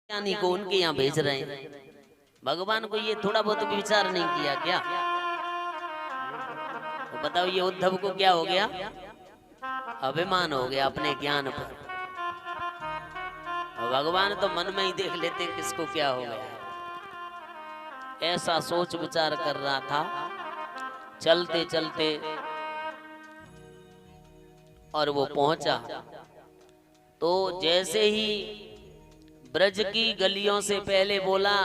ज्ञानी को उनके यहाँ भेज रहे हैं। भगवान को ये थोड़ा बहुत विचार नहीं किया क्या? तो बताओ ये उद्धव को क्या हो गया? अभिमान हो गया अपने ज्ञान पर। और भगवान तो मन में ही देख लेते किसको क्या हो गया। ऐसा सोच विचार कर रहा था। चलते चलते और वो पहुंचा तो जैसे ही ब्रज की गलियों से पहले बोला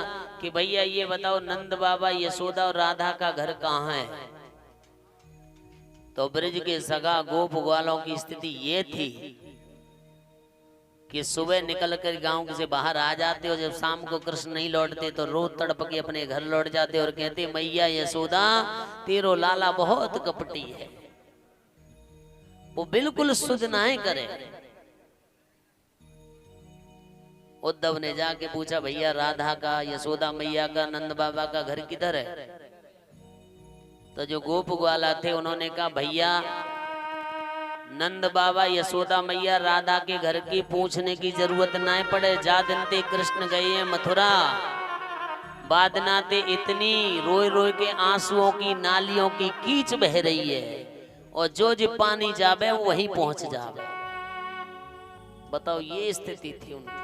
कि भैया ये बताओ नंद बाबा यशोदा और राधा का घर कहाँ है, तो ब्रज के सगा गोप ग्वालों की स्थिति ये थी कि सुबह निकल कर गांव से बाहर आ जाते और जब शाम को कृष्ण नहीं लौटते तो रो तड़प के अपने घर लौट जाते और कहते मैया यशोदा तेरो लाला बहुत कपटी है, वो बिल्कुल सुधनाएं करे। उद्धव ने जाके पूछा भैया राधा का, यशोदा मैया का, नंद बाबा का घर किधर है? तो जो गोप ग्वाला थे उन्होंने कहा भैया नंद बाबा यशोदा मैया राधा के घर की पूछने की जरूरत ना पड़े। जा दिन ते कृष्ण गए हैं मथुरा, बादनाते इतनी रोए रोए के आंसुओं की नालियों की कीच बह रही है और जो पानी जावे वहीं पहुंच जावे। बताओ ये स्थिति थी उनकी।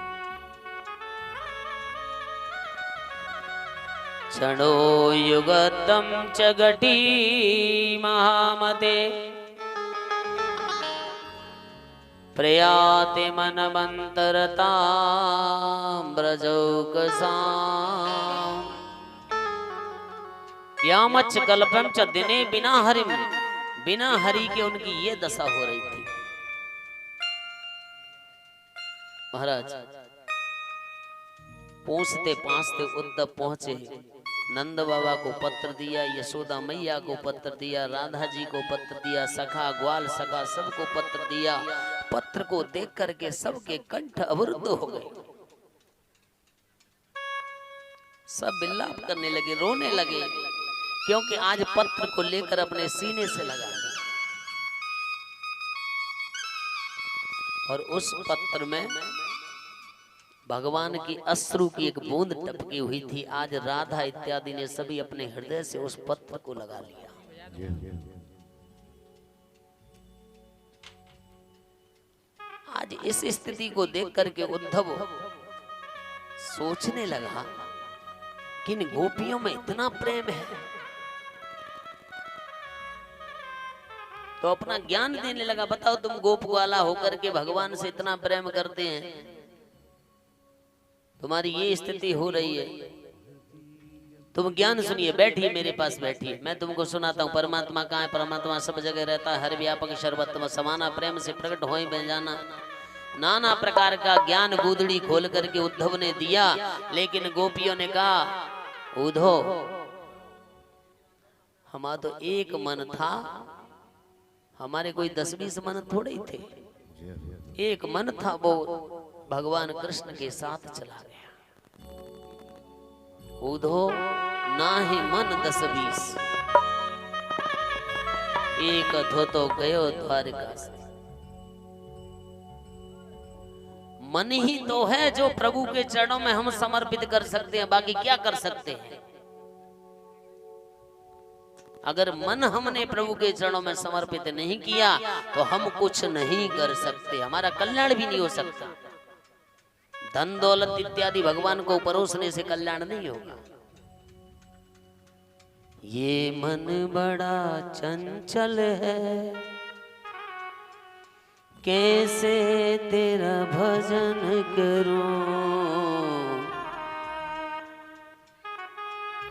क्षणो युगतम च घटी महामते प्रयाते मनमंतरता ब्रजौकसा यामच कल्पम च दिने बिना हरिम, बिना हरि के उनकी ये दशा हो रही थी। महाराज पूछते पाछते उद्धव पहुंचे, नंद बाबा को पत्र दिया, यशोदा मैया को पत्र दिया, राधा जी को पत्र दिया, सखा ग्वाल सखा सबको पत्र दिया। पत्र को देख करके सबके कंठ अवरुद्ध हो गए, सब विलाप करने लगे, रोने लगे, क्योंकि आज पत्र को लेकर अपने सीने से लगा दिया। और उस पत्र में भगवान की अश्रु की एक बूंद टपकी हुई थी। आज राधा इत्यादि ने सभी अपने हृदय से उस पत्र को लगा लिया। आज इस स्थिति को देख करके उद्धव सोचने लगा कि इन गोपियों में इतना प्रेम है, तो अपना ज्ञान देने लगा। बताओ तुम गोप वाला होकर के भगवान से इतना प्रेम करते हैं, तुम्हारी ये स्थिति हो रही है, तुम ज्ञान सुनिए, बैठिए मेरे पास बैठिए, मैं तुमको सुनाता हूँ। परमात्मा कहाँ है? परमात्मा सब जगह रहता है, हर व्यापक सर्वत्र समाना, प्रेम से प्रकट हो ही बन जाना। नाना प्रकार का ज्ञान गूदड़ी खोल करके उद्धव ने दिया, लेकिन गोपियों ने कहा उद्धव हमारा तो एक मन था, हमारे कोई 10-20 मन थोड़े ही थे, एक मन था, वो भगवान कृष्ण के साथ चला गया। उद्धव ना ही मन 10-20, एक थो तो गयो द्वारिका से। मन ही तो है जो प्रभु के चरणों में हम समर्पित कर सकते हैं, बाकी क्या कर सकते हैं? अगर मन हमने प्रभु के चरणों में समर्पित नहीं किया तो हम कुछ नहीं कर सकते, हमारा कल्याण भी नहीं हो सकता। धन दौलत इत्यादि भगवान को परोसने से कल्याण नहीं होगा। ये मन बड़ा चंचल है, कैसे तेरा भजन करूं।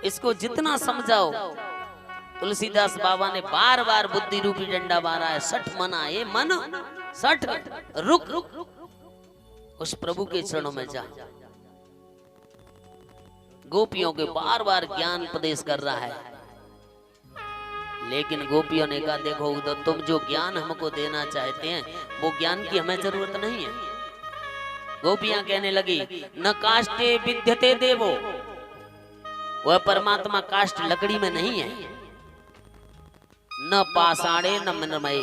इसको जितना समझाओ, तुलसीदास बाबा ने बार बार बुद्धि रूपी डंडा मारा है, 60 मना, ये मन 60 रुक रुक उस प्रभु के चरणों में जा। गोपियों के बार बार ज्ञान उपदेश कर रहा है, लेकिन गोपियों ने कहा देखो उद्धव तुम जो ज्ञान हमको देना चाहते हैं वो ज्ञान की हमें जरूरत नहीं है। गोपियां कहने लगी न काष्टे विद्यते देवो, वह परमात्मा काष्ट लकड़ी में नहीं है, न पाषाणे न मृण्मये,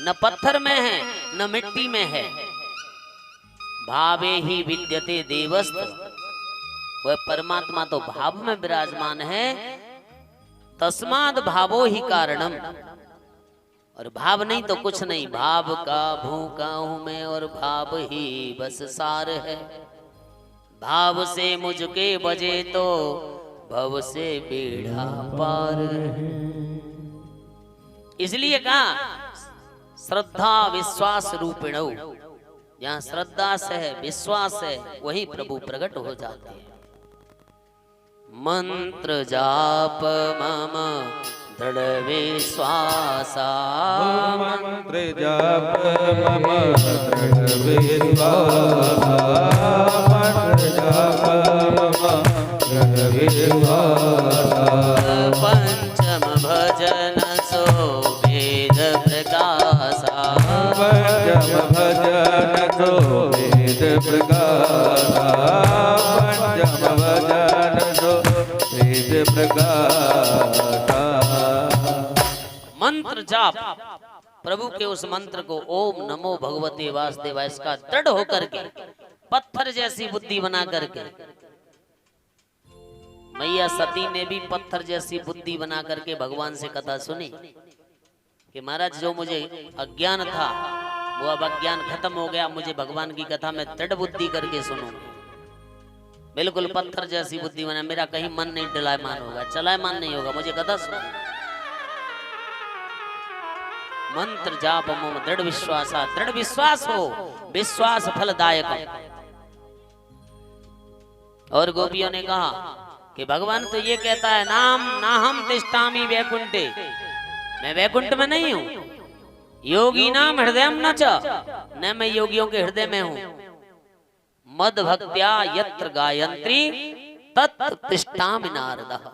न पत्थर में है न मिट्टी में है, भावे ही विद्यते देवस्त, वह परमात्मा तो भाव में विराजमान है। तस्माद भावो ही कारणम, और भाव नहीं तो कुछ नहीं। भाव का भूखा हूं मैं और भाव ही बस सार है। भाव से मुझके बजे तो भव से बेड़ा पार है। इसलिए कहा श्रद्धा विश्वास रूपिणौ, जहां श्रद्धा से है विश्वास है वही प्रभु प्रकट हो जाते हैं। मंत्र जाप मम दृढ़ विश्वासा, मंत्र जाप मम दृढ़ विश्वासा, मंत्र जाप मम दृढ़ विश्वासा। पंचम भजन सो वेद प्रकाशा, पंचम भजन सो वेद प्रकाशा, पंचम भजन सो वेद प्रकाशा। मंत्र जाप, प्रभु के उस मंत्र को ओम नमो भगवते वासुदेवाय इसका दृढ़ होकर के पत्थर जैसी बुद्धि बना करके, मैया सती ने भी पत्थर जैसी बुद्धि बना करके भगवान से कथा सुनी कि महाराज जो मुझे अज्ञान था वो अब अज्ञान खत्म हो गया, मुझे भगवान की कथा में दृढ़ बुद्धि करके सुनूंगा। बिल्कुल पत्थर जैसी बुद्धि बना, मेरा कहीं मन नहीं डलायमान होगा, चलायमान नहीं होगा, मुझे कथा सुन। मंत्र जाप मम दृढ़ विश्वासा, दृढ़ विश्वास हो, विश्वास फलदायक। और गोपियों ने कहा कि भगवान तो ये कहता है नाम ना हम तिष्ठामि वैकुंठे, मैं वैकुंठ में नहीं हूं। योगी नाम हृदय न च, न मैं योगियों के हृदय में हूं। मद भक्त्या यत्र गायत्री तत्र तिष्ठामि नारदः,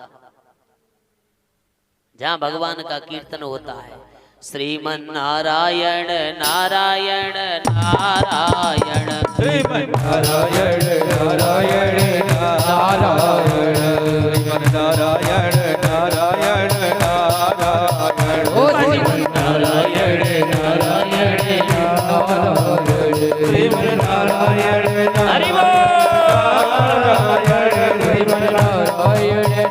जहां भगवान का कीर्तन होता है। श्रीमन नारायण नारायण नारायण, श्रीमन नारायण नारायण नारायण, श्रीमन नारायण नारायण नारायण, श्रीमन नारायण नारायण नारायण, श्रीमन नारायण नारायण, श्रीमन नारायण नारायण नारायण, नारायण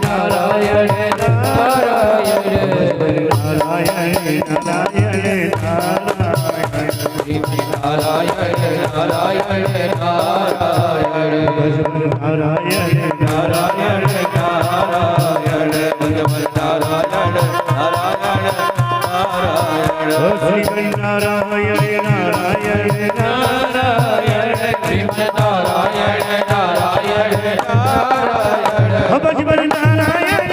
नारायण नारायण, श्रीमन नारायण नारायण नारायण, नारायण नारायण नारायण, भगवान नारायण नारायण नारायण, श्रीमन नारायण नारायण नारायण, श्रीमन नारायण नारायण नारायण, भगवान नारायण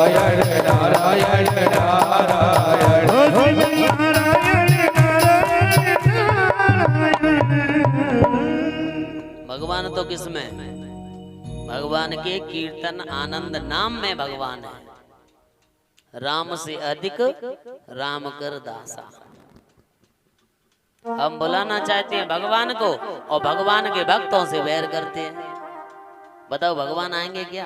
नारायण नारायण नारायण, भगवान तो किसमें? भगवान के कीर्तन आनंद नाम में भगवान है। राम से अधिक राम कर दासा। हम बुलाना चाहते हैं भगवान को और भगवान के भक्तों से वैर करते हैं। बताओ भगवान आएंगे क्या?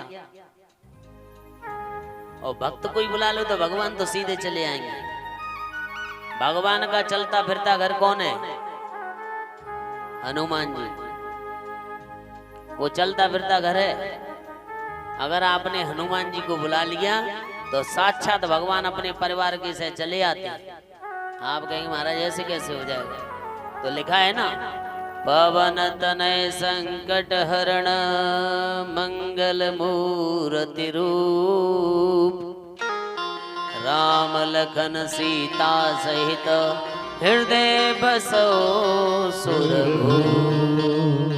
और भक्त कोई बुला लो तो भगवान तो सीधे चले आएंगे। भगवान का चलता फिरता घर कौन है? हनुमान जी। वो चलता फिरता घर है। अगर आपने हनुमान जी को बुला लिया तो साक्षात भगवान अपने परिवार के साथ चले आते हैं। आप कहेंगे महाराज ऐसे कैसे हो जाएगा? तो लिखा है ना, पवन तनय संकट हरण मंगल मूर्ति रूप, राम लखन सीता सहित हृदय बसो सुरभूप।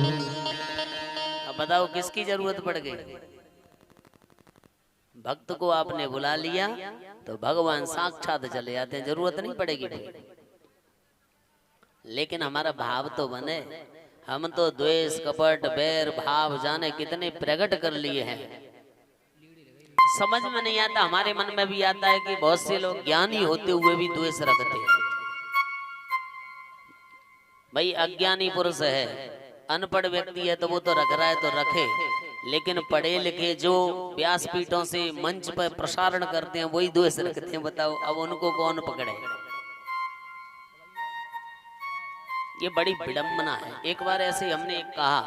अब बताओ किसकी जरूरत पड़ गई? भक्त को आपने बुला लिया तो भगवान साक्षात चले आते हैं, जरूरत नहीं पड़ेगी। लेकिन हमारा भाव तो बने। हम तो द्वेष कपट बैर भाव जाने कितने प्रकट कर लिए हैं, समझ में नहीं आता। हमारे मन में भी आता है कि बहुत से लोग ज्ञानी होते हुए भी द्वेष रखते हैं। भाई अज्ञानी पुरुष है, अनपढ़ व्यक्ति है तो वो तो रख रहा है तो रखे, लेकिन पढ़े लिखे जो व्यासपीठों से मंच पर प्रसारण करते हैं वही द्वेष रखते हैं। बताओ अब उनको कौन पकड़े? ये बड़ी विडंबना है। एक बार ऐसे हमने कहा,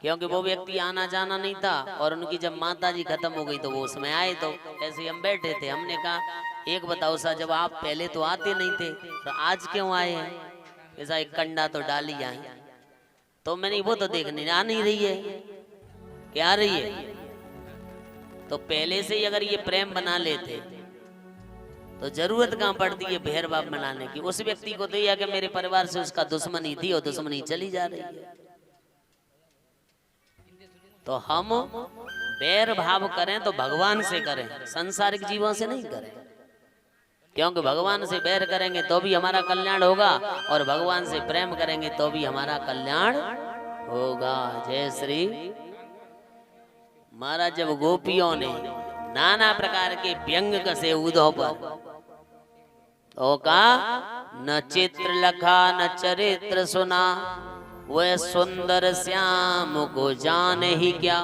क्योंकि वो व्यक्ति आना जाना नहीं था और उनकी जब माता जी खत्म हो गई तो वो उसमें आए, तो ऐसे हम बैठे थे। हमने कहा एक बताओ सा, जब आप पहले तो आते नहीं थे तो आज क्यों आए हैं? ऐसा एक कंडा तो डाल ही आए। तो मैंने वो तो देखने आ नहीं रही है, क्या आ रही है? तो पहले से ही अगर ये प्रेम बना लेते तो जरूरत कहाँ पड़ती है भेर बाप बनाने की। उस व्यक्ति को तो यह कि मेरे परिवार से उसका दुश्मनी थी और दुश्मनी चली जा रही है। तो हम बैर भाव करें तो भगवान से करें, संसारिक जीवों से नहीं करें। क्योंकि भगवान से बैर करेंगे तो भी हमारा कल्याण होगा और भगवान से प्रेम करेंगे तो भी हमारा कल्याण होगा। जय श्री महाराज। जब गोपियों ने नाना प्रकार के व्यंग कसे उद्धव पर, तो कहा न चित्र लखा न चरित्र सुना, वह सुंदर श्याम को जान ही क्या।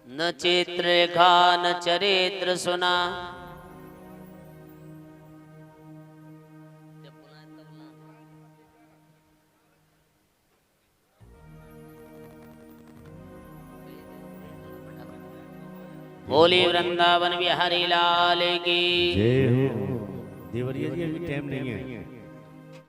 न चित्र लिखा न चरित्र सुना, बोली वृंदावन बिहारी लाल की। जय हो। देवरिया जी अभी टाइम नहीं है।